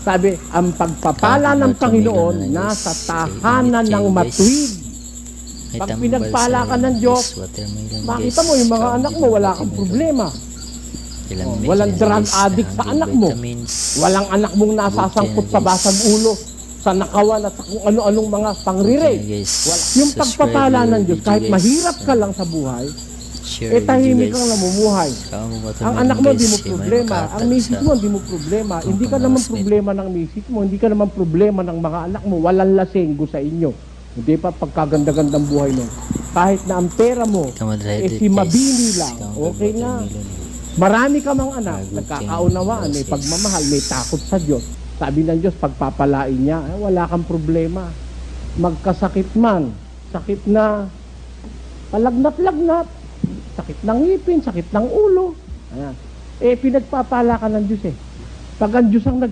Sabi, ang pagpapala ng Panginoon nasa tahanan ng matuwid. Pag pinagpala ka ng Diyos, makita mo yung mga anak mo, wala kang problema. Walang drug addict sa anak mo. Walang anak mong nasasangkot sa basag ulo, sa nakawan at sa kung ano-anong mga pangre-rape. Yung pagpapala ng Diyos, kahit mahirap ka lang sa buhay, tahimik kang namumuhay. Ang anak mo, di mo problema. Ang misis mo, di mo problema. Hindi ka naman problema ng misis mo. Hindi ka naman problema ng mga anak mo. Walang lasenggo sa inyo. Hindi pa pagkaganda-gandang buhay nun. Kahit na ang pera mo, si mabini lang. Okay na. Marami ka mang anak, nagkakaunawaan, may pagmamahal, may takot sa Diyos. Sabi ng Diyos, pagpapalain niya, wala kang problema. Magkasakit man, sakit na palagnat-lagnat, sakit ng ngipin, sakit ng ulo. Pinagpapala ka ng Diyos eh. Pag ang Diyos ang